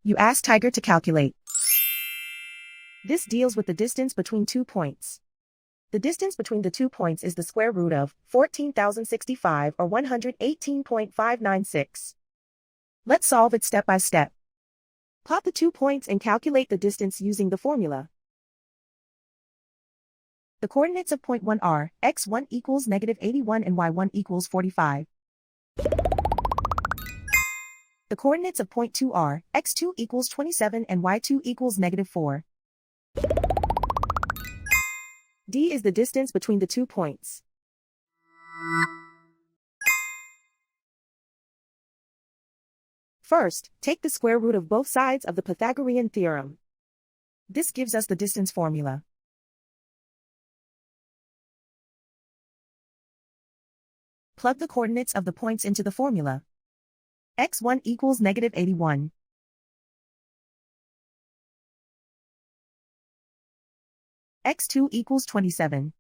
You ask Tiger to calculate. This deals with the distance between 2 points. The distance between the 2 points is the square root of 14,065 or 118.596. Let's solve it step by step. Plot the 2 points and calculate the distance using the formula. The coordinates of point 1 are x1 equals -81 and y1 equals 45. The coordinates of point 2 are x2 equals 27 and y2 equals -4. D is the distance between the 2 points. First, take the square root of both sides of the Pythagorean theorem. This gives us the distance formula. Plug the coordinates of the points into the formula. x1 equals -81. x2 equals 27.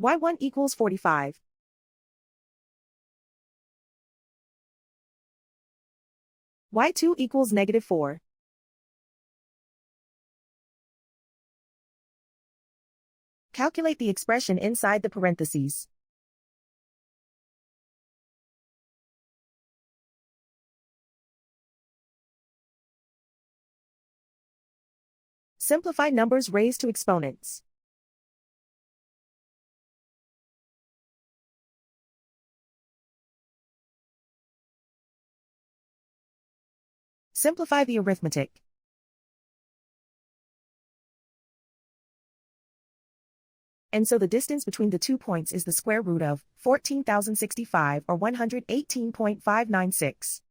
y1 equals 45. y2 equals -4. Calculate the expression inside the parentheses. Simplify numbers raised to exponents. Simplify the arithmetic. And so the distance between the 2 points is the square root of 14,065 or 118.596.